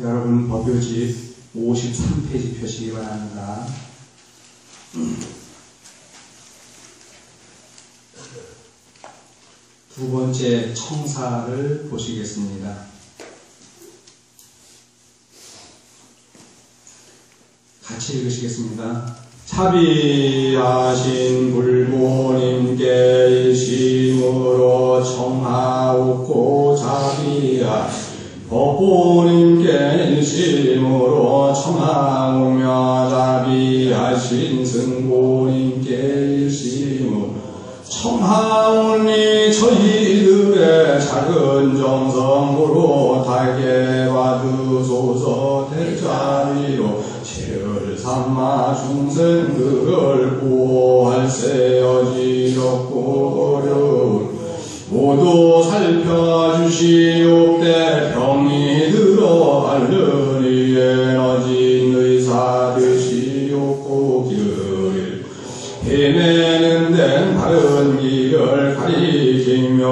여러분 법요집 53페이지 펴시기 바랍니다. 두 번째 청사를 보시겠습니다. 같이 읽으시겠습니다. 차비하신 불모님께 일심으로 청하옵고 자비하신 법보님께 일심으로 청하오며 자비하신 승보님께 일심으로 청하오니 저희들의 작은 정성으로 달게 받으소서. 대자비로 죄를 삼아 중생들을 보호할세. 어지럽고 어려운 모두 살펴주시옵되 병이 들어 앓는 에너진 의사 되시옵고 길을 헤매는 데는 바른 길을 가리키며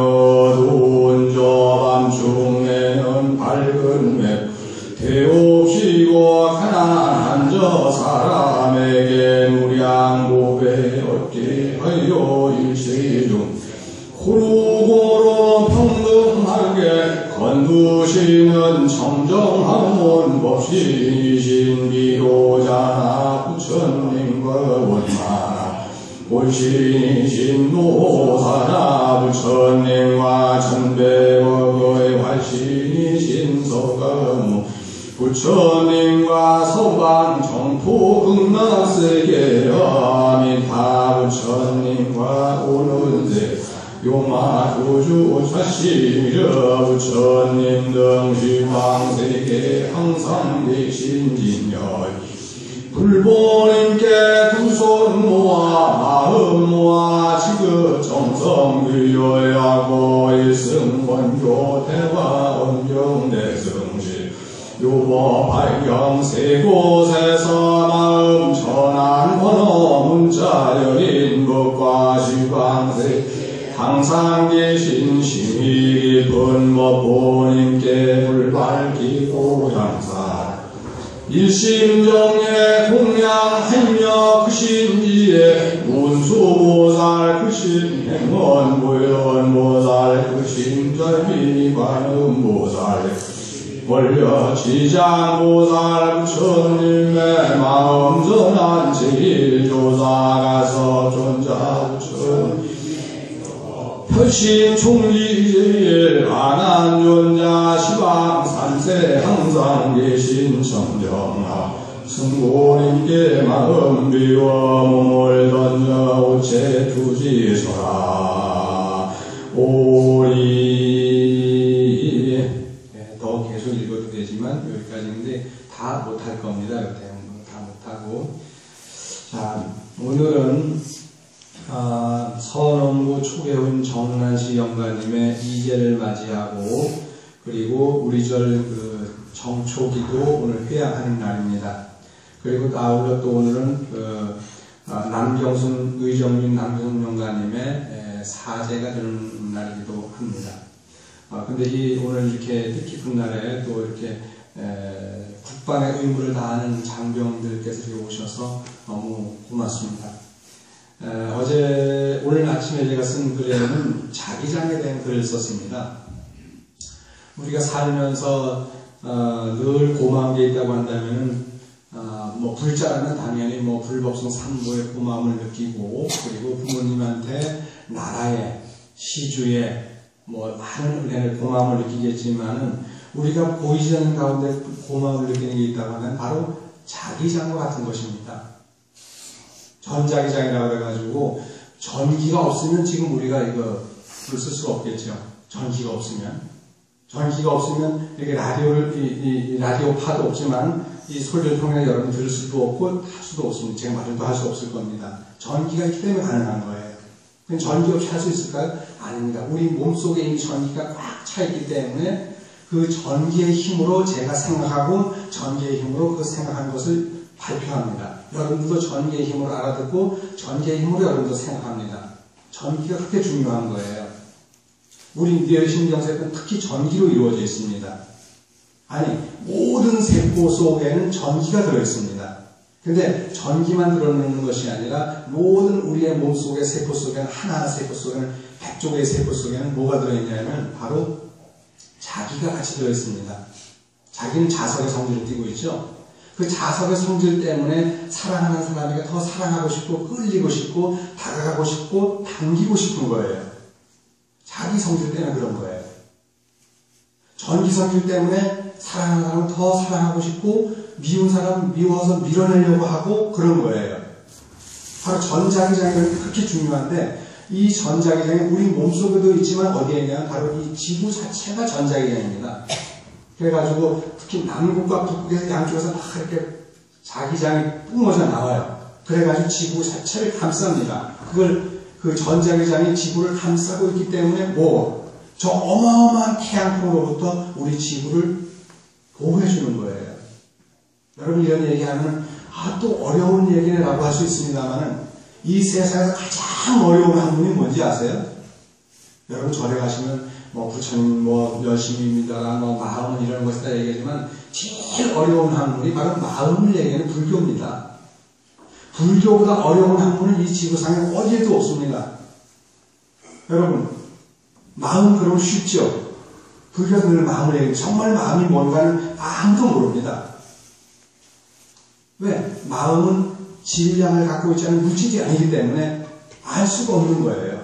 돈 저 밤중에는 밝은 맵 되옵시고 가난한 저 사람에게 무량보배 얻게 하여 일시중 고루고루 평등하게 건두시는 청정한 법신이신 비로자나 부처님과 원만한 본신이신 노사나 부처님과 천백억의 활신이신 서가모 부처님과 서방 정토 극락세계 아미타 부처님과 오는세 용마교주 자시려 부처님 등 희망세계 항상 계신 진열 불보님께 두 손 모아 마음 모아 지극 정성 규율하고 일승원교 대화 언경대승실 요법 발경 세 곳에서 마음 전한 번호 문자 여린 법과 시방세 항상 계신 심히 깊은 법보님께 불 밝히고 향사 일심정에 공양하며 크신지에 운수보살 크신 행원무연보살 크신 절비관음보살 원려지장보살 부처님의 마음 전한 제일조사가서 존자 부처님 표신 총리제일 안한존자 시방산세 항상 계신 청정하 승고님께 마음 비워 몸을 던져 오체 투지서라 오리. 더 계속 읽어도 되지만 여기까지인데 다 못할 겁니다. 대부분 다 못하고. 자, 오늘은 서원원구 초계훈 정란시 영가님의 이제를 맞이하고 그리고 우리절 정초기도 오늘 회양하는 날입니다. 그리고 아울러 또 오늘은 남경순 의정민 남경순 영가님의 사제가 되는 날이기도 합니다. 근데 오늘 이렇게 뜻깊은 날에 또 이렇게 국방의 의무를 다하는 장병들께서 여기 오셔서 너무 고맙습니다. 오늘 아침에 제가 쓴 글에는 자기장에 대한 글을 썼습니다. 우리가 살면서 늘 고마운 게 있다고 한다면은 불자라면 당연히 불법성 삼보의 고마움을 느끼고 그리고 부모님한테 나라에 시주에 많은 은혜를 고마움을 느끼겠지만은 우리가 보이지 않는 가운데 고마움을 느끼는 게 있다고 하면 바로 자기장과 같은 것입니다. 전자기장이라고 해가지고 전기가 없으면 지금 우리가 이거 불 쓸 수가 없겠죠. 전기가 없으면 이렇게 라디오파도 없지만 이 소리를 통해 여러분 들을 수도 없고 할 수도 없습니다. 제가 말도 할 수 없을 겁니다. 전기가 있기 때문에 가능한 거예요. 그럼 전기 없이 할 수 있을까요? 아닙니다. 우리 몸속에 이미 전기가 꽉 차 있기 때문에 그 전기의 힘으로 제가 생각하고 전기의 힘으로 그 생각한 것을 발표합니다. 여러분들도 전기의 힘으로 알아듣고 전기의 힘으로 여러분도 생각합니다. 전기가 그렇게 중요한 거예요. 우리 뇌신경세포는 특히 전기로 이루어져 있습니다. 아니, 모든 세포 속에는 전기가 들어있습니다. 근데 전기만 들어있는 것이 아니라 모든 우리의 몸속의 세포 속에는, 하나하나 세포 속에는, 100조개의 세포 속에는 뭐가 들어있냐면 바로 자기가 같이 들어있습니다. 자기는 자석의 성질을 띠고 있죠. 그 자석의 성질 때문에 사랑하는 사람에게 더 사랑하고 싶고, 끌리고 싶고, 다가가고 싶고, 당기고 싶은 거예요. 자기 성질 때문에 그런 거예요. 전기 성질 때문에 사랑하는 사람은 더 사랑하고 싶고, 미운 사람은 미워서 밀어내려고 하고 그런 거예요. 바로 전자기장이 그렇게 중요한데, 이 전자기장이 우리 몸속에도 있지만 어디에 있냐면 바로 이 지구 자체가 전자기장입니다. 그래가지고 특히 남극과 북극에서 양쪽에서 막 이렇게 자기장이 뿜어져 나와요. 그래가지고 지구 자체를 감쌉니다. 그 전자기장이 지구를 감싸고 있기 때문에 저 어마어마한 태양풍으로부터 우리 지구를 보호해주는 거예요. 여러분 이런 얘기하면 또 어려운 얘기라고 할 수 있습니다만은 이 세상에서 가장 어려운 학문이 뭔지 아세요? 여러분 절에 가시면 부처님 열심히 믿어라 마음은 이런 것이다 얘기하지만 제일 어려운 학문이 바로 마음을 얘기하는 불교입니다. 불교보다 어려운 학문은 이 지구상에 어디에도 없습니다. 여러분 마음 그럼 쉽죠? 불교는 늘 마음을 얘기해요. 정말 마음이 뭔가는 아무도 모릅니다. 왜? 마음은 질량을 갖고 있지 않은 물질이 아니기 때문에 알 수가 없는 거예요.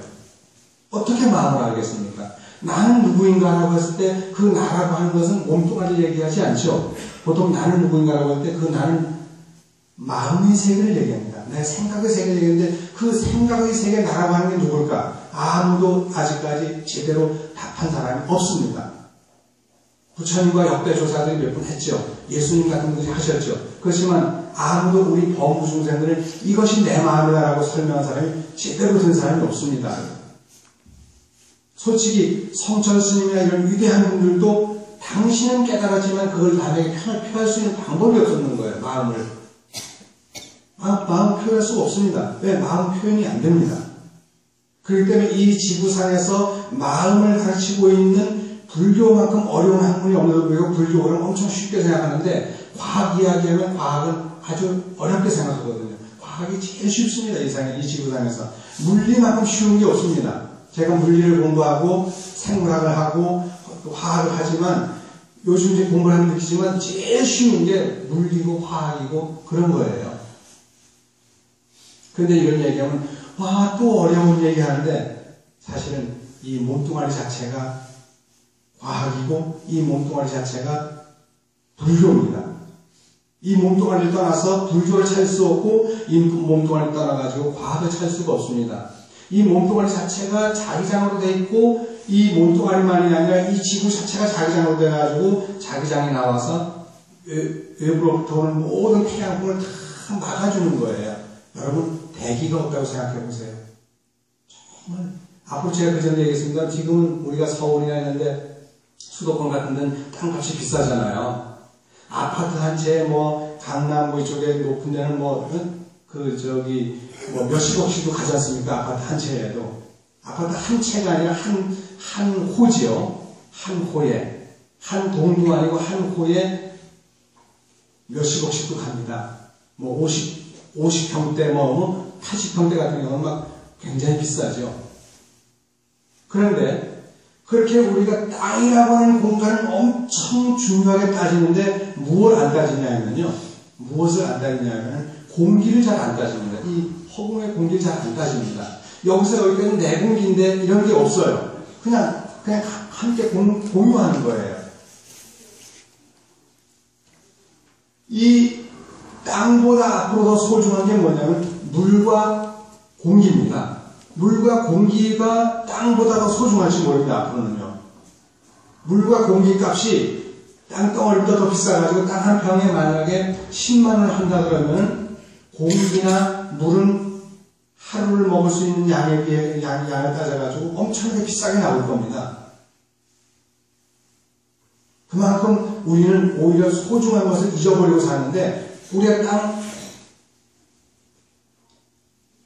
어떻게 마음을 알겠습니까? 나는 누구인가라고 했을 때 그 나라고 하는 것은 몸뚱아리를 얘기하지 않죠. 보통 나는 누구인가라고 할 때 그 나는 마음의 세계를 얘기합니다. 내 생각의 세계를 얘기하는데 그 생각의 세계 나라고 하는 게 누굴까? 아무도 아직까지 제대로 답한 사람이 없습니다. 부처님과 역대 조사들이 몇 번 했죠. 예수님 같은 분들이 하셨죠. 그렇지만 아무도 우리 범부 중생들은 이것이 내 마음이다라고 설명한 사람이 제대로 된 사람이 없습니다. 솔직히 성철 스님이나 이런 위대한 분들도 당신은 깨달았지만 그걸 남에게 표할 수 있는 방법이 없었는 거예요. 마음을. 마음 표현할 수가 없습니다. 왜? 마음 표현이 안 됩니다. 그렇기 때문에 이 지구상에서 마음을 가르치고 있는 불교만큼 어려운 학문이 없는 거고 불교를 엄청 쉽게 생각하는데 과학 이야기하면 과학은 아주 어렵게 생각하거든요. 과학이 제일 쉽습니다. 이 지구상에서. 물리만큼 쉬운 게 없습니다. 제가 물리를 공부하고 생물학을 하고 화학을 하지만 요즘 이제 공부를 하면 느끼지만 제일 쉬운 게 물리고 화학이고 그런 거예요. 근데 이런 얘기하면 또 어려운 얘기 하는데 사실은 이 몸뚱아리 자체가 과학이고 이 몸뚱아리 자체가 불교입니다. 이 몸뚱아리를 떠나서 불교를 찾을 수 없고 이 몸뚱아리를 떠나가지고 과학을 찾을 수가 없습니다. 이 몸뚱아리 자체가 자기장으로 돼 있고 이 몸뚱아리만이 아니라 이 지구 자체가 자기장으로 돼가지고 자기장이 나와서 외부로부터 오는 모든 태양풍을 다 막아주는 거예요. 여러분 대기가 없다고 생각해 보세요. 정말 앞으로 제가 그전에 얘기했습니다. 지금은 우리가 서울이나 있는데 수도권 같은 데는 땅값이 비싸잖아요. 아파트 한 채에 강남 이쪽에 높은 데는 몇십억씩도 가지 않습니까? 아파트 한 채에도. 아파트 한 채가 아니라 한 호지요. 한 호에. 한 동도 아니고 한 호에 몇십억씩도 갑니다. 50평대, 80평대 같은 경우는 막 굉장히 비싸죠. 그런데 그렇게 우리가 땅이라고 하는 공간을 엄청 중요하게 따지는데 무엇을 안 따지냐면요. 무엇을 안 따지냐면 공기를 잘 안 따집니다. 이 허공의 공기를 잘 안 따집니다. 여기서 여기까지는 내 공기인데 이런 게 없어요. 그냥 함께 공유하는 거예요. 이 땅보다 앞으로 더 소중한 게 뭐냐면 물과 공기입니다. 물과 공기가 땅보다 더 소중할지 모릅니다. 앞으로는요. 물과 공기 값이 땅덩어리보다 더 비싸가지고 땅 한 평에 만약에 10만 원을 한다 그러면 공기나 물은 하루를 먹을 수 있는 양에 비해 양을 따져가지고 엄청나게 비싸게 나올 겁니다. 그만큼 우리는 오히려 소중한 것을 잊어버리고 사는데 우리가 땅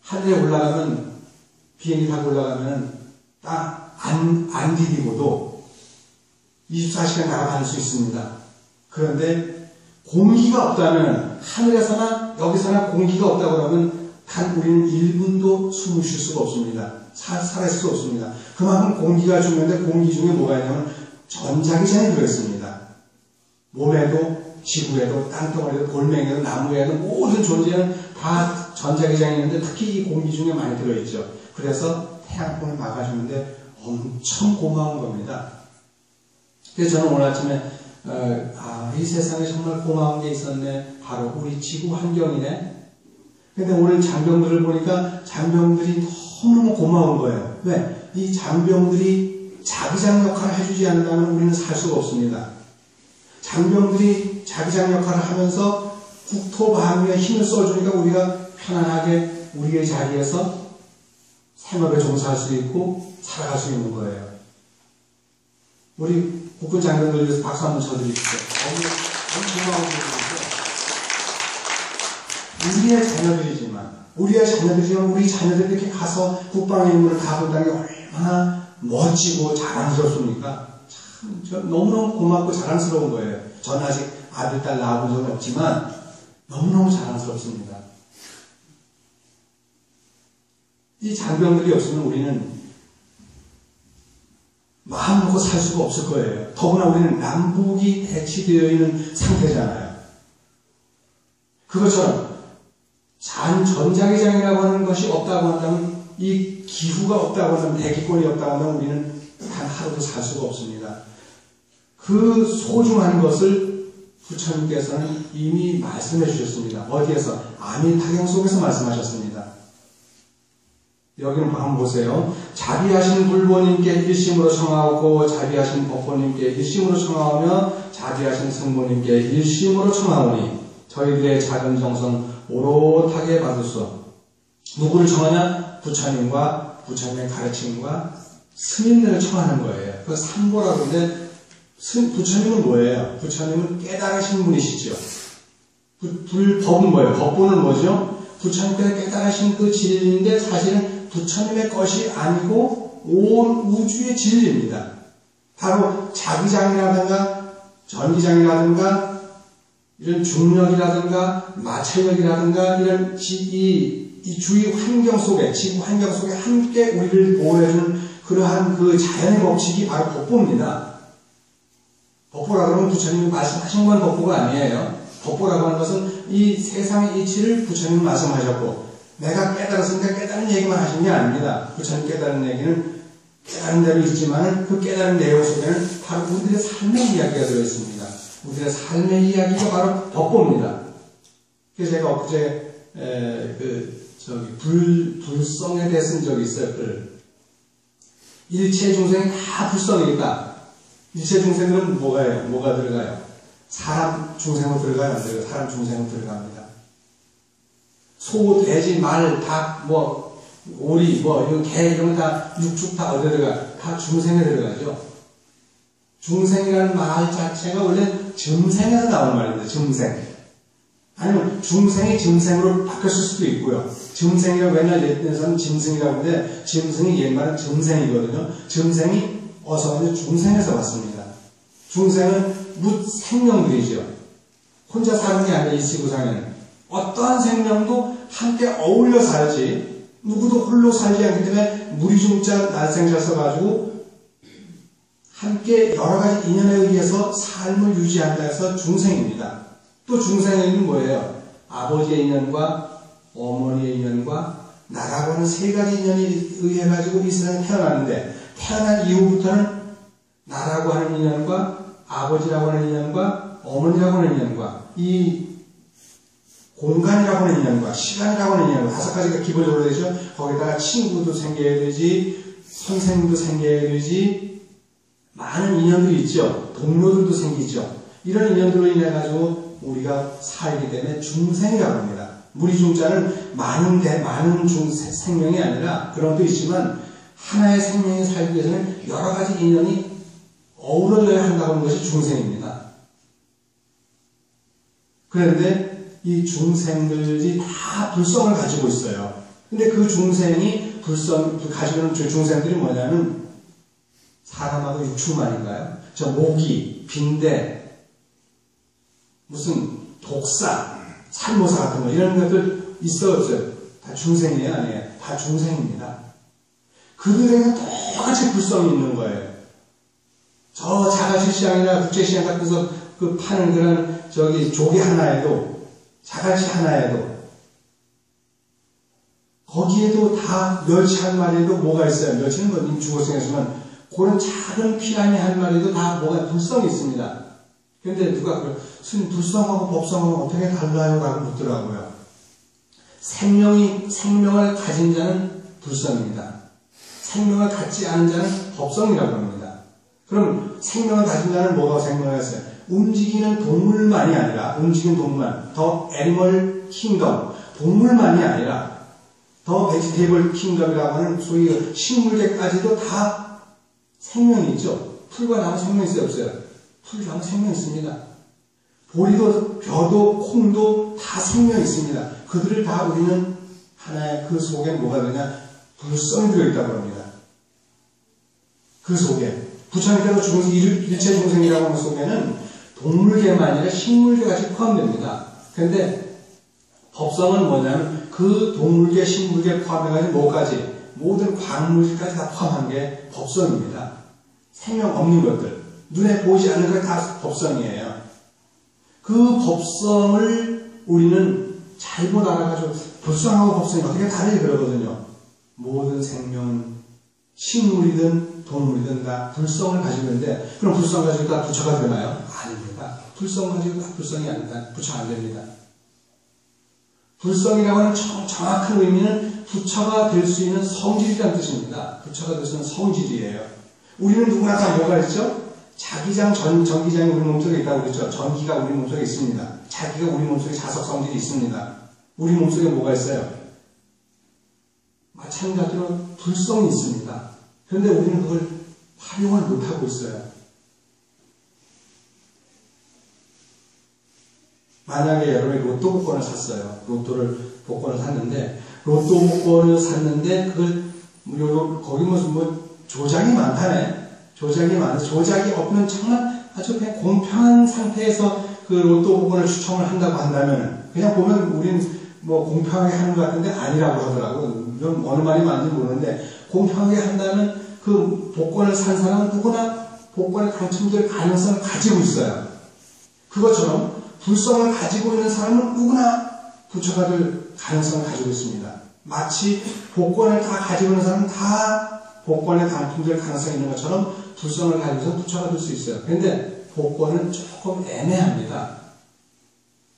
하늘에 올라가면 비행기 타고 올라가면 땅 안 디디고도 24시간 날아다닐 수 있습니다. 그런데 공기가 없다면, 하늘에서나 여기서나 공기가 없다고 그러면 단 우리는 1분도 숨을 쉴 수가 없습니다. 살아있을 수 없습니다. 그만큼 공기가 중요한데, 공기 중에 뭐가 있냐면 전자기장이 들어있습니다. 몸에도 지구에도 땅덩어리에도 돌멩이에도 나무에도 모든 존재는 다 전자기장이 있는데, 특히 이 공기 중에 많이 들어있죠. 그래서 태양풍을 막아주는데 엄청 고마운 겁니다. 그래서 저는 오늘 아침에 이 세상에 정말 고마운 게 있었네. 바로 우리 지구 환경이네. 근데 오늘 장병들을 보니까 장병들이 너무너무 고마운 거예요. 왜? 이 장병들이 자기장 역할을 해주지 않는다면 우리는 살 수가 없습니다. 장병들이 자기장 역할을 하면서 국토 방위에 힘을 써주니까 우리가 편안하게 우리의 자리에서 생업에 종사할 수 있고 살아갈 수 있는 거예요. 우리 국군 장병들 위해서 박수 한번 쳐드리십시오. 너무 고마운 일이죠. 우리의 자녀들이지만 우리 자녀들이 이렇게 가서 국방의 임무를 다룬다는 게 얼마나 멋지고 자랑스럽습니까? 참, 저 너무너무 고맙고 자랑스러운 거예요. 저는 아직 아들, 딸 낳아본 적은 없지만 너무너무 자랑스럽습니다. 이 장병들이 없으면 우리는 마음 먹고 살 수가 없을 거예요. 더구나 우리는 남북이 대치되어 있는 상태잖아요. 그것처럼 전자기장이라고 하는 것이 없다고 한다면, 이 기후가 없다고 한다면, 대기권이 없다고 한다면 우리는 단 하루도 살 수가 없습니다. 그 소중한 것을 부처님께서는 이미 말씀해 주셨습니다. 어디에서? 아민타경 속에서 말씀하셨습니다. 여기는 한번 보세요. 자비하신 불보님께 일심으로 청하고 자비하신 법보님께 일심으로 청하오며 자비하신 승보님께 일심으로 청하오니 저희들의 작은 정성 오롯하게 받으소. 누구를 청하냐? 부처님과 부처님의 가르침과 스님들을 청하는 거예요. 그 삼보라고 하는데, 부처님은 뭐예요? 부처님은 깨달으신 분이시죠. 법은 뭐예요? 법보는 뭐죠? 부처님께서 깨달으신 그 진리인데 사실은 부처님의 것이 아니고 온 우주의 진리입니다. 바로 자기장이라든가 전기장이라든가 이런 중력이라든가 마찰력이라든가 이런 이 주위 환경 속에, 지구 환경 속에 함께 우리를 보호해주는 그러한 그 자연의 법칙이 바로 법보입니다. 법보라고 하면 부처님이 말씀하신 건 법보가 아니에요. 법보라고 하는 것은 이 세상의 이치를 부처님이 말씀하셨고, 내가 깨달았으니까 깨달은 얘기만 하신 게 아닙니다. 부처님 깨달은 얘기는 깨달은 대로 있지만 그 깨달은 내용 속에는 바로 우리들의 삶의 이야기가 들어있습니다. 우리의 삶의 이야기가 바로 법보입니다. 그래서 제가 엊그제 불성에 대해 쓴 적이 있어요. 일체 중생이 다 불성이니까 일체 중생들은 뭐가 들어가요? 사람 중생으로 들어가요? 안 들어가요? 사람 중생으로 들어갑니다. 소, 돼지, 말, 닭, 오리, 개 이런 거 다 육축 다 어디 들어가? 다 중생에 들어가죠. 중생이라는 말 자체가 원래 점생에서 나오는 말입니다. 점생. 아니면 중생이 점생으로 바뀌었을 수도 있고요. 점생이라고 맨날 옛날에서는 짐승이라고 하는데, 짐승이 옛말은 점생이거든요. 점생이 어서 중생에서 왔습니다. 중생은 생명들이죠. 혼자 사는 게 아니라 이 지구상에는 어떠한 생명도 함께 어울려 살지, 누구도 홀로 살지 않기 때문에 무리중자 날생자 써가지고 함께 여러 가지 인연에 의해서 삶을 유지한다 해서 중생입니다. 또 중생에는 뭐예요? 아버지의 인연과 어머니의 인연과 나라고 하는 세 가지 인연이 의해 가지고 이 세상에 태어났는데, 태어난 이후부터는 나라고 하는 인연과 아버지라고 하는 인연과 어머니라고 하는 인연과 이 공간이라고 하는 인연과 시간이라고 하는 인연, 5가지가 기본적으로 되죠. 거기다가 친구도 생겨야 되지, 선생님도 생겨야 되지, 많은 인연들이 있죠. 동료들도 생기죠. 이런 인연들로 인해 가지고 우리가 살기 때문에 중생이라고 합니다. 무리중자는 많은 생명이 아니라, 그런 것도 있지만 하나의 생명이 살기 위해서는 여러 가지 인연이 어우러져야 한다고 하는 것이 중생입니다. 그런데 이 중생들이 다 불성을 가지고 있어요. 근데 그 중생이 가지고 있는 중생들이 뭐냐면 사람하고 육축만인가요? 저 모기, 빈대, 무슨 독사, 살모사 같은 거 이런 것들 있어 없어요? 다 중생이에요, 아니에요? 다 중생입니다. 그들에게 똑같이 불성이 있는 거예요. 저 자갈치시장이나 국제시장 같은 데서 그 파는 그런 조개 하나에도, 자갈치 하나에도, 거기에도 다 멸치 한 마리에도 뭐가 있어요? 멸치는 뭐 이미 죽었으니까 그런 작은 피라미 한 마리도 다 뭐가 불성이 있습니다. 근데 누가 스님 불성하고 법성하고 어떻게 달라요? 라고 묻더라고요. 생명을 가진 자는 불성입니다. 생명을 갖지 않은 자는 법성이라고 합니다. 그럼 생명을 가진 자는 뭐가 생명을 했어요? 움직이는 동물만이 아니라, 움직이는 동물만, 더 애니멀 킹덤, 동물만이 아니라, 더 베지테이블 킹덤이라고 하는 소위 식물계까지도 다 생명이 있죠. 풀과 나무 생명이 있어요, 없어요? 풀과 생명이 있습니다. 보리도, 벼도, 콩도 다 생명이 있습니다. 그들을 다 우리는 하나의 그 속에 뭐가 되냐? 불성이 들어있다고 합니다. 그 속에. 부처님께서 일체 중생이라고 하는 속에는 동물계만 아니라 식물계까지 포함됩니다. 그런데 법성은 뭐냐면 그 동물계, 식물계 포함해가지고 뭐까지? 모든 광물까지 다 포함한 게 법성입니다. 생명 없는 것들. 눈에 보이지 않는 것 다 법성이에요. 그 법성을 우리는 잘못 알아가지고 불성하고 법성이 어떻게 다르지 그러거든요. 모든 생명은 식물이든 동물이든 다 불성을 가지고 있는데 그럼 불성 가지고 다 부처가 되나요? 아닙니다. 불성 가지고 다 불성이 아니다. 부처가 안 됩니다. 불성이라고 하는 정확한 의미는 부처가 될 수 있는 성질이라는 뜻입니다. 부처가 될 수 있는 성질이에요. 우리는 누구나 다 뭐가 있죠? 자기장, 전기장이 우리 몸속에 있다고 그랬죠. 전기가 우리 몸속에 있습니다. 자기가 우리 몸속에 자석 성질이 있습니다. 우리 몸속에 뭐가 있어요? 마찬가지로 불성이 있습니다. 그런데 우리는 그걸 활용을 못하고 있어요. 만약에 여러분이 로또 복권을 샀어요. 복권을 샀는데, 로또 복권을 샀는데, 거기 뭐 조작이 많다네. 조작이 없는 정말 아주 그냥 공평한 상태에서 그 로또 복권을 추첨을 한다고 한다면, 그냥 보면 우린 뭐 공평하게 하는 것 같은데 아니라고 하더라고요. 이건 어느 말이 맞는지 모르는데, 공평하게 한다면 그 복권을 산 사람은 누구나 복권에 당첨될 가능성을 가지고 있어요. 그것처럼 불성을 가지고 있는 사람은 누구나 부처가 될 가능성을 가지고 있습니다. 마치 복권을 다 가지고 있는 사람은 다 복권에 당첨될 가능성이 있는 것처럼 불성을 가지고서 부처가 될 수 있어요. 그런데 복권은 조금 애매합니다.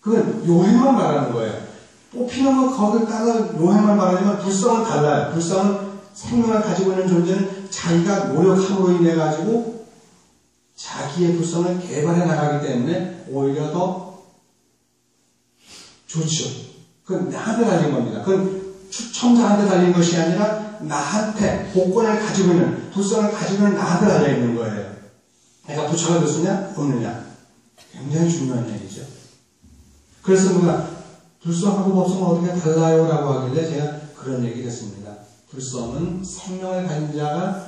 그건 요행만 말하는 거예요. 뽑히는 거 거기다가 요행만 말하지만 불성은 달라요. 불성은 생명을 가지고 있는 존재는 자기가 노력함으로 인해 가지고 자기의 불성을 개발해 나가기 때문에 오히려 더 좋죠. 그건 나한테 달린 겁니다. 그건 추첨자한테 달린 것이 아니라 나한테 복권을 가지고 있는, 불성을 가지고 있는 나한테 달려있는 거예요. 그러니까 부처가 될 수 있냐? 없느냐? 굉장히 중요한 얘기죠. 그래서 누가 불성하고 법성은 어떻게 달라요? 라고 하길래 제가 그런 얘기를 했습니다. 불성은 생명을 가진 자가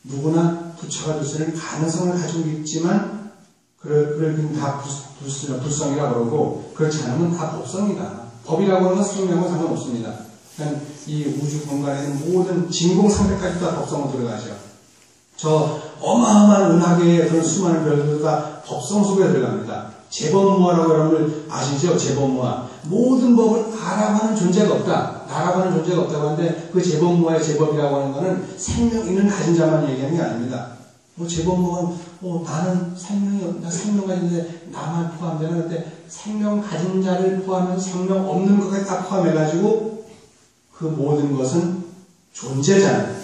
누구나 부처가 될 수 있는 가능성을 가지고 있지만 그걸 다 불성이라고 그러고 그렇지 않으면 다 법성이다. 법이라고 하는 건 생명과 상관없습니다. 그러니까 이 우주 공간에 있는 모든 진공 상태까지 다 법성으로 들어가죠. 저 어마어마한 은하계의 그런 수많은 별들도 다 법성 속에 들어갑니다. 제법무화라고 여러분 아시죠? 제법무화. 모든 법을 나라고 하는 존재가 없다. 나라고 하는 존재가 없다고 하는데 그 제법무화의 제법이라고 하는 것은 생명 있는 가진 자만 얘기하는 게 아닙니다. 제법무화는 나는 나 생명 가진데 나만 포함되나? 근데 생명 가진 자를 포함해서 생명 없는 것까지 다 포함해가지고 그 모든 것은 존재자는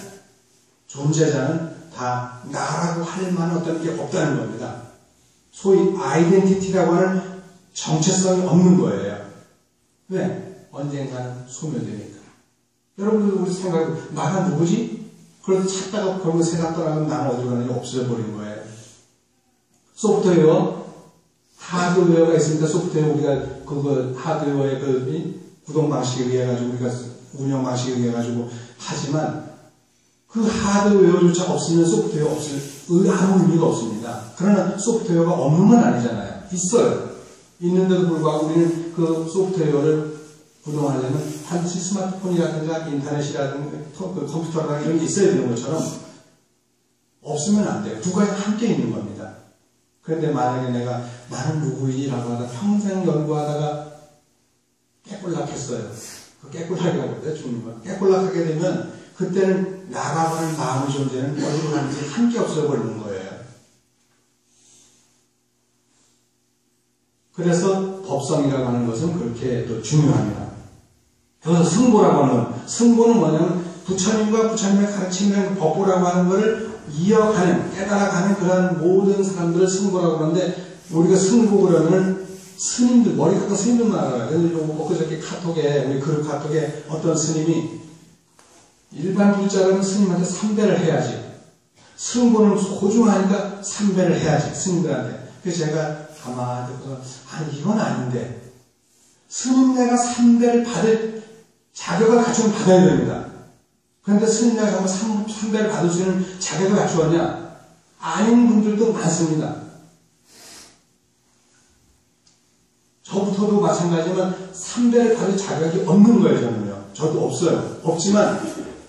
다 나라고 할 만한 어떤 게 없다는 겁니다. 소위 아이덴티티라고 하는 정체성이 없는 거예요. 왜? 언젠가는 소멸되니까. 여러분들 우리 생각해 나가 누구지? 그래서 찾다가 그런 거 세상 떠나면 나는 어디로 가는지 없어져 버린 거예요. 소프트웨어, 하드웨어가 있습니다. 소프트웨어 우리가 그거 하드웨어의 그 구동 방식에 의해 가지고 우리가 운영 방식에 의해 가지고 하지만 그 하드웨어조차 없으면 소프트웨어 없을 아무 의미가 없습니다. 그러나 소프트웨어가 없는 건 아니잖아요. 있어요. 있는데도 불구하고 우리는 그 소프트웨어를 구동하려면 반드시 스마트폰이라든가 인터넷이라든가 그 컴퓨터라든가 이런 게 있어야 되는 것처럼 없으면 안 돼요. 두 가지 함께 있는 겁니다. 그런데 만약에 나는 누구이라고 하다 평생 연구하다가 깨꼴락했어요. 그 깨꼴락이라고 하거든요. 죽는 거. 깨꼴락하게 되면 그때는 나라고 하는 마음의 존재는 어디로 가는지 함께 없어버리는 거예요. 그래서 법성이라고 하는 것은 그렇게 또 중요합니다. 그래서 승보라고 하는 승보는 뭐냐면 부처님과 부처님의 가르치는 법보라고 하는 것을 이어가는, 깨달아가는 그러한 모든 사람들을 승보라고 하는데, 우리가 승보 그러면 스님들, 머리 깎은 스님들만 알아요. 그래서 엊그저께 카톡에, 우리 그룹 카톡에 어떤 스님이 일반 불자라는 스님한테 3배를 해야지. 승보는 소중하니까 3배를 해야지, 스님들한테. 그래서 제가 가만히 듣고서, 아니, 이건 아닌데. 스님네가 3배를 받을 자격을 갖추면 받아야 됩니다. 그런데 스님네가 정말 3배를 받을 수 있는 자격을 갖추었냐? 아닌 분들도 많습니다. 저부터도 마찬가지지만 3배를 받을 자격이 없는 거예요, 저는요. 저도 없어요. 없지만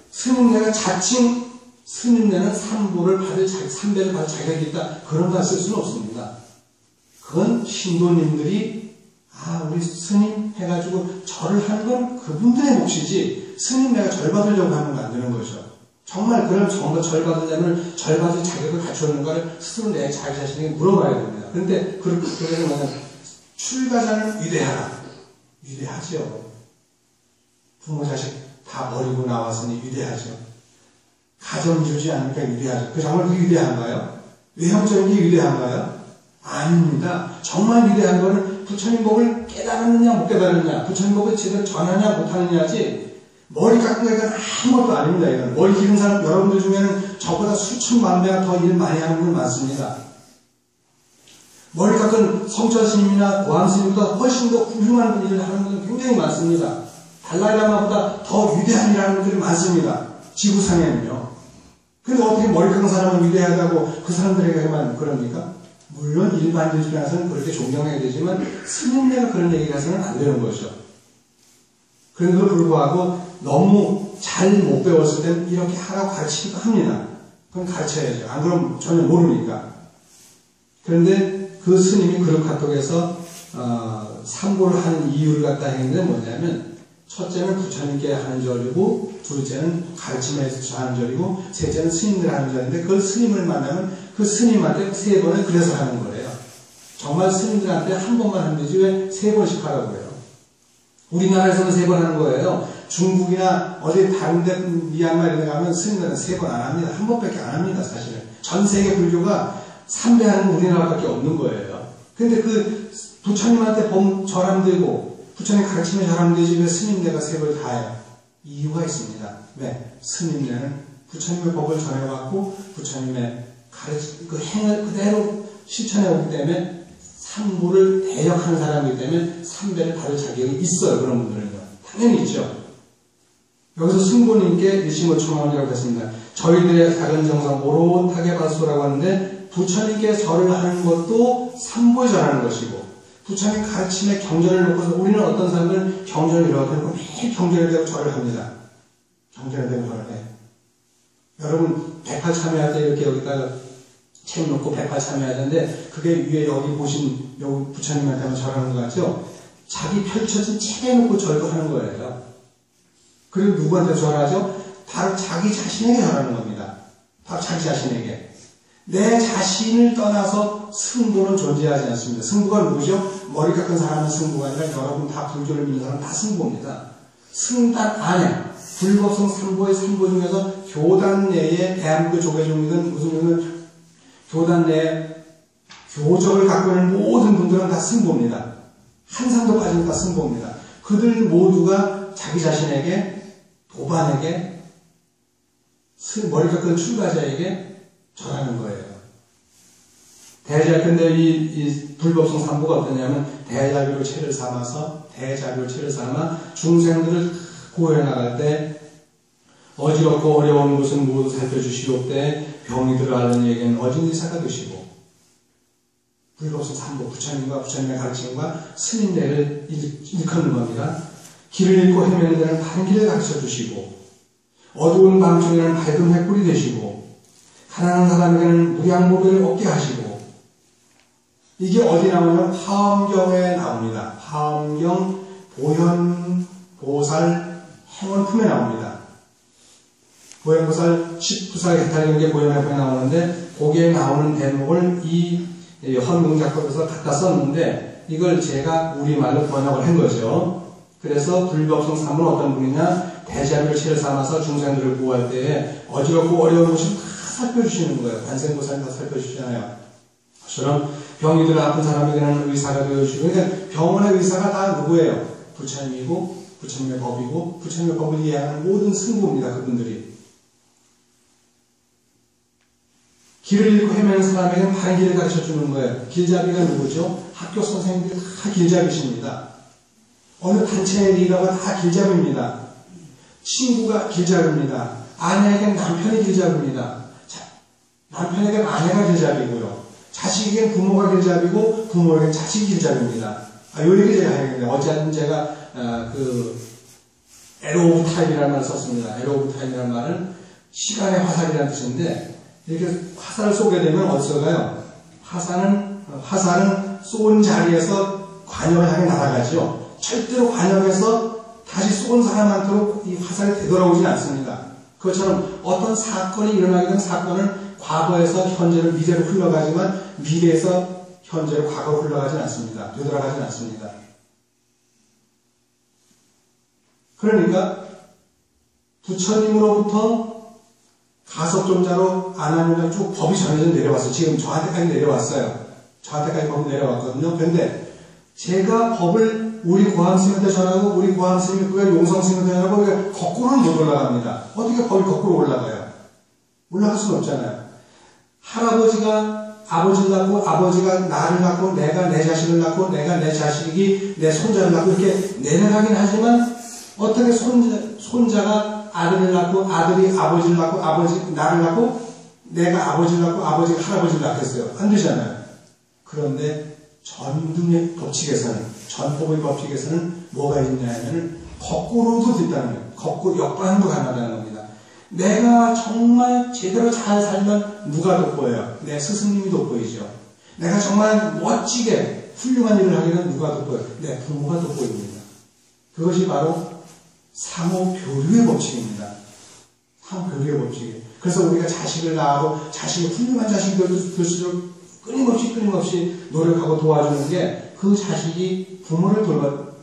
스님네가 자칭 스님네는 3배를 받을 자격이 있다. 그런 말 쓸 수는 없습니다. 그건 신도님들이 우리 스님 해가지고 절을 하는 건 그분들의 몫이지 스님 내가 절 받으려고 하는 건 안 되는 거죠. 정말 그럼 정말 절 받으려면 절 받을 자격을 갖추었는가를 스스로 내 자기 자신에게 물어봐야 됩니다. 그런데 그래서 뭐냐면 출가자는 위대하라. 위대하지요. 부모 자식 다 버리고 나왔으니 위대하죠. 가정 주지 않으니까 위대하죠. 그 정말 그게 위대한가요? 외형적인 게 위대한가요? 아닙니다. 정말 위대한 거는 부처님 법을 깨달았느냐 못 깨달았느냐, 부처님 법을 제대로 전하냐 못하느냐지, 머리 깎은 거 아무것도 아닙니다. 이건 머리 기른 사람 여러분들 중에는 저보다 수천 만 배가 더 일 많이 하는 분 많습니다. 머리 깎은 성철스님이나 고함스님보다 훨씬 더 훌륭한 일을 하는 분은 굉장히 많습니다. 달라이라마보다 더 위대한 일을 하는 분들이 많습니다. 지구상에는요. 근데 어떻게 머리 깎은 사람은 위대하다고 그 사람들에게만 그럽니까? 물론 일반인들 중에서는 그렇게 존경해야 되지만 스님네가 그런 얘기를 해서는 안 되는 거죠. 그런데도 불구하고 너무 잘 못 배웠을 때는 이렇게 하라고 가르치기도 합니다. 그건 가르쳐야죠. 안 그러면 전혀 모르니까. 그런데 그 스님이 그룹 카톡에서 삼보를 하는 이유를 갖다 했는데 뭐냐면, 첫째는 부처님께 하는 절이고, 둘째는 가르침에서 하는 절이고, 셋째는 스님들 하는 절인데, 그 스님을 만나면 그 스님한테 3번을 그래서 하는 거예요. 정말 스님들한테 한 번만 하면 되지 왜 3번씩 하라고 해요? 우리나라에서는 3번 하는 거예요. 중국이나 어디 다른 데 미얀마 이런 데 가면 스님들은 3번 안 합니다. 한 번밖에 안 합니다, 사실은. 전 세계 불교가 3배 하는 건 우리나라밖에 없는 거예요. 근데 그 부처님한테 절하면 되고, 부처님 가르치면 잘하면 되지 왜 스님네가 3번을 다 해요? 이유가 있습니다. 왜? 스님네는 부처님의 법을 전해왔고 부처님의 그 행을 그대로 실천해오기 때문에 삼보를 대역하는 사람이기 때문에 3배를 받을 자격이 있어요. 그런 분들은요. 당연히 있죠. 여기서 승보님께 일심을 청하라고 했습니다. 저희들의 작은 정성 오롯하게 받으소라고 하는데, 부처님께 절을 하는 것도 삼보에 절하는 것이고, 부처님 가르침에 경전을 놓고서 우리는 어떤 사람들은 경전을 이렇게 하고 매일 경전에 대고 절을 합니다. 경전에 대고 절을 해요. 여러분 108 참여할 때 이렇게 여기다가 책 놓고 108 참여해야 되는데, 그게 위에 여기 보신 여기 부처님한테 절하는 거 같죠? 자기 펼쳐진 책에 놓고 절도 하는 거예요. 그리고 누구한테 절하죠? 바로 자기 자신에게 절하는 겁니다. 바로 자기 자신에게. 내 자신을 떠나서 승부는 존재하지 않습니다. 승부가 누구죠? 머리 깎은 사람은 승부가 아니라 여러분 다 불교를 믿는 사람은 다 승부입니다. 승단 안에 불법성 삼보의 삼보 중에서 교단 내에 대한민국 조계종이든 무슨 교단 내에 교적을 갖고 있는 모든 분들은 다 승보입니다. 한 사람도 빠지면 다 승보입니다. 그들 모두가 자기 자신에게, 도반에게, 머리 깎은 출가자에게 절하는 거예요. 근데 이 불법성 삼보가 어떠냐면, 대자비로 채를 삼아서, 중생들을 구해 나갈 때, 어지럽고 어려운 곳은 모두 살펴주시옵되, 병이 들어 앓는 이에게는 어진 의사가 되시고, 불법성 삼보, 부처님과 부처님의 가르침과 스님네를 일컫는 겁니다. 길을 잃고 헤매는 데는 바른 길을 가르쳐 주시고, 어두운 밤중에는 밝은 횃불이 되시고, 가난한 사람에게는 무량보배를 얻게 하시고, 이게 어디 나오냐면 화엄경에 나옵니다. 화엄경 보현 보살 행원품에 나옵니다. 보현보살 19살 개탈 게 보현행품에 나오는데, 거기에 나오는 대목을 이 헌공작법에서 갖다 썼는데, 이걸 제가 우리말로 번역을 한 거죠. 그래서 불법성 3은 어떤 분이냐, 대자별치를 삼아서 중생들을 구할 때에 어지럽고 어려운 것을 다 살펴주시는 거예요. 관세음보살이 다 살펴주시잖아요. 저처럼 병이 들어 아픈 사람에게는 의사가 되어주시고, 그러니까 병원의 의사가 다 누구예요? 부처님이고, 부처님의 법이고, 부처님의 법을 이해하는 모든 승부입니다. 그분들이. 길을 잃고 헤매는 사람에게는 바른 길을 가르쳐 주는 거예요. 길잡이가 누구죠? 학교 선생님들이 다 길잡이십니다. 어느 단체의 리더가 다 길잡이입니다. 친구가 길잡이입니다. 아내에겐 남편이 길잡이입니다. 남편에겐 아내가 길잡이고요. 자식에겐 부모가 길잡이고, 부모에겐 자식이 길잡이입니다. 요 얘기 제가 해야겠네요. 어제는 제가 에로 오브 타임이라는 말을 썼습니다. 에로 오브 타임이라는 말은 시간의 화살이라는 뜻인데, 이렇게 화살을 쏘게 되면 어디서 가요? 화살은 쏜 자리에서 관역을 향해 날아가죠. 절대로 관역에서 다시 쏜 사람한테로 이 화살이 되돌아오지 않습니다. 그것처럼 어떤 사건이 일어나게 되면 사건은 과거에서 현재로 미래로 흘러가지만 미래에서 현재로 과거로 흘러가지는 않습니다. 되돌아가지는 않습니다. 그러니까 부처님으로부터 가섭존자로 아나니가 쭉 법이 전해져 내려왔어요. 지금 저한테까지 내려왔어요. 저한테까지 법이 내려왔거든요. 그런데 제가 법을 우리 고함스님한테 전하고 우리 고함스님이 그걸 용성스님한테 전하고 그게 거꾸로는 못 올라갑니다. 어떻게 법이 거꾸로 올라가요? 올라갈 수는 없잖아요. 할아버지가 아버지를 낳고 아버지가 나를 낳고 내가 내 자식을 낳고 내가 내 자식이 내 손자를 낳고 이렇게 내려가긴 하지만 어떻게 손자가 아들을 낳고 아들이 아버지를 낳고 아버지 나를 낳고 내가 아버지를 낳고 아버지가 할아버지를 낳겠어요? 안 되잖아요. 그런데 전등의 법칙에서는 전법의 법칙에서는 뭐가 있냐면 거꾸로도 된다는 거예요. 거꾸로 역반도 가능하다는 겁니다. 내가 정말 제대로 잘 살면 누가 돋보여요? 내 스승님이 돋보이죠. 내가 정말 멋지게 훌륭한 일을 하게 되면 누가 돋보여요? 내 부모가 돋보입니다. 그것이 바로 상호교류의 법칙입니다. 상호교류의 법칙이에요. 그래서 우리가 자식을 낳아도 자식이 훌륭한 자식이 될수록 끊임없이 노력하고 도와주는 게 그 자식이 부모를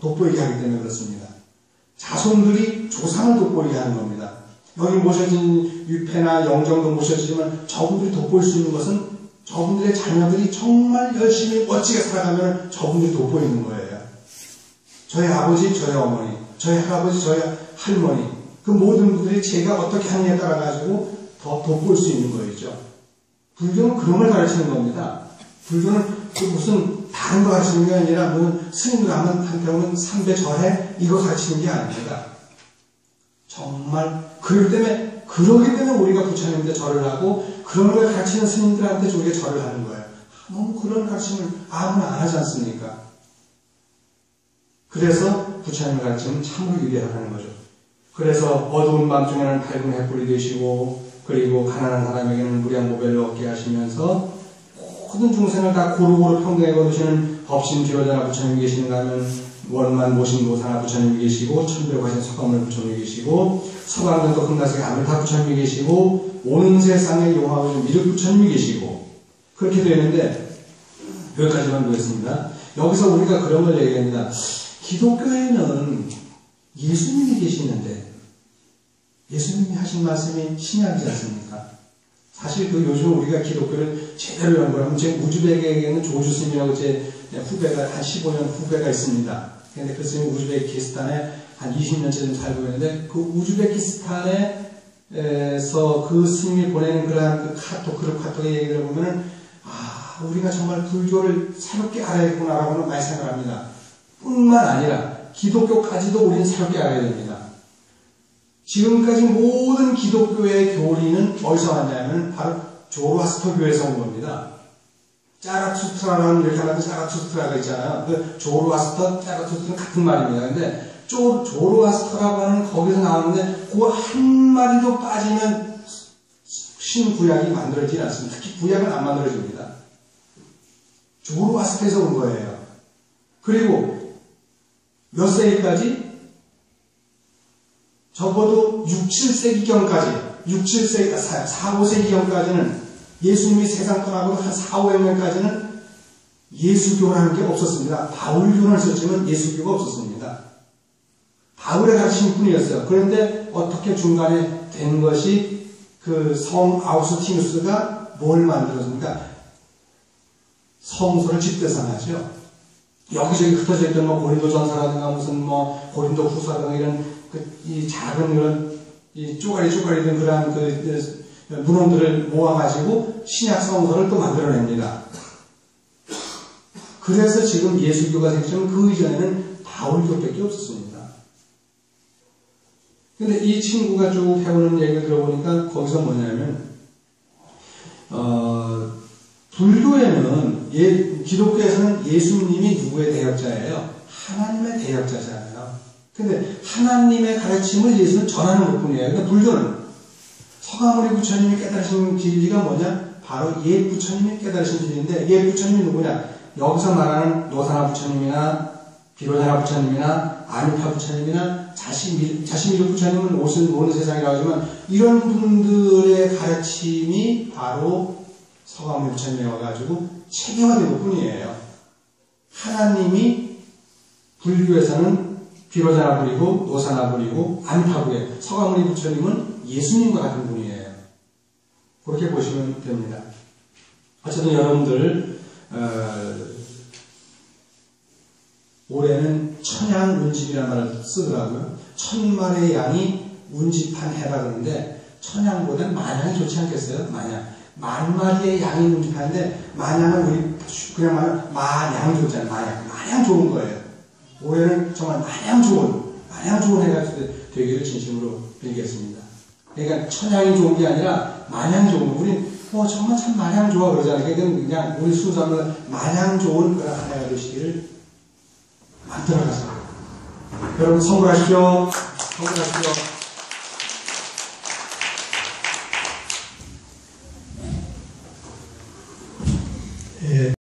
돋보이게 하기 때문에 그렇습니다. 자손들이 조상을 돋보이게 하는 겁니다. 여기 모셔진 유패나 영정도 모셔지지만 저분들이 돋보일 수 있는 것은 저분들의 자녀들이 정말 열심히 멋지게 살아가면 저분들이 돋보이는 거예요. 저희 아버지, 저희 어머니, 저희 할아버지, 저희 할머니, 그 모든 분들이 제가 어떻게 하느냐에 따라 가지고 더 돋보일 수 있는 거였죠. 불교는 그런 걸 가르치는 겁니다. 불교는 그 무슨 다른 거 가르치는 게 아니라 뭐 스님들 한테 오면 3배 절해 이거 가르치는 게 아닙니다. 정말 그러기 때문에 우리가 부처님한테 절을 하고 그런 걸 가르치는 스님들한테 우리가 절을 하는 거예요. 너무 그런 가르침을 아무나 안 하지 않습니까? 그래서 부처님의 가르침은 참으로 위대하다는 거죠. 그래서 어두운 밤중에는 밝은 횃불이 되시고 그리고 가난한 사람에게는 무량보배를 얻게 하시면서 모든 중생을 다 고루고루 평등에 거두시는 법신 지효자나 부처님이 계시는가 하면 원만 모신 노사나 부처님이 계시고 천백화신 서가모니 부처님이 계시고 서강전도 흥나석의 아무리 다 부처님이 계시고 오는 세상에 용화하고 미륵 부처님이 계시고 그렇게 되는데 여기까지만 보겠습니다. 여기서 우리가 그런 걸 얘기합니다. 기독교에는 예수님이 계시는데 예수님이 하신 말씀이 신약이지 않습니까? 사실 요즘 우리가 기독교를 제대로 연구하면 제 우즈벡에게는 조주 스님이라고 제 후배가 한 15년 후배가 있습니다. 그런데 그 스님이 우즈베키스탄에 한 20년째 좀 살고 있는데 그 우즈베키스탄에서 그 스님이 보내는 그러한 그룹 카톡의 얘기를 보면은 우리가 정말 불교를 새롭게 알아야겠구나라고는 많이 생각합니다. 뿐만 아니라 기독교까지도 우리는 새롭게 알아야 됩니다. 지금까지 모든 기독교의 교리는 어디서 왔냐면 바로 조로아스터교에서 온 겁니다. 짜라투스트라라는 이렇게 하면 짜라투스트라가 있잖아요. 그 조로아스터, 짜라투스트는 같은 말입니다. 근데 조로아스터라고 하는 거기서 나오는데 그 한 마디도 빠지면 신구약이 만들어지지 않습니다. 특히 구약은 안 만들어집니다. 조로아스터에서 온 거예요. 그리고 몇 세기까지? 적어도 6, 7세기경까지, 4, 5세기경까지는 예수님이 세상 떠나고 한 4, 500년까지는 예수교라는 게 없었습니다. 바울교는 있었지만 예수교가 없었습니다. 바울의 가르침 뿐이었어요. 그런데 어떻게 중간에 된 것이 그 성 아우구스티누스가 뭘 만들었습니까? 성서를 집대산하죠. 여기저기 흩어져 있던 고린도전서라든가 무슨 고린도 후서라든가 이런 이 작은 그런 이 쪼가리 된 그러한 문헌들을 모아가지고 신약 성서를 또 만들어냅니다. 그래서 지금 예수교가 생기면 그 이전에는 바울교밖에 없었습니다. 근데 이 친구가 쭉 해오는 얘기를 들어보니까 거기서 뭐냐면 불교에는 기독교에서는 예수님이 누구의 대역자예요? 하나님의 대역자잖아요. 근데 하나님의 가르침을 예수는 전하는 것뿐이에요. 근데 불교는 서가모니 부처님이 깨달으신 진리가 뭐냐? 바로 옛 부처님이 깨달으신 진리인데 옛 부처님이 누구냐? 여기서 말하는 노사나 부처님이나 비로자나 부처님이나 아미타 부처님이나 자신미륵 부처님은 오는 세상이라고 하지만 이런 분들의 가르침이 바로 서가모니 부처님에 와가지고 체계화된 것뿐이에요. 하나님이 불교에서는 비로자나 부리고 노사나 부리고 아미타 부리고 서가모니 부처님은 예수님과 같은 분이에요. 그렇게 보시면 됩니다. 어쨌든 여러분들 올해는 천양 운집이라는 말을 쓰더라고요. 천만의 양이 운집한 해라 그러는데 천양보다는 만양이 좋지 않겠어요? 만 마리의 양이 운집하는데 만양은 우리 그냥 말하면 마냥 좋잖아요. 마냥 좋은 거예요. 올해는 정말 마냥 좋은 해가 되기를 진심으로 빌겠습니다. 그러니까 천양이 좋은 게 아니라 마냥 좋은 거. 우리 정말 참 마냥 좋아 그러잖아요. 그냥 우리 순수함을 마냥 좋은 그런 한 해가 되시기를 만들어가세요. 여러분 성불하십시오.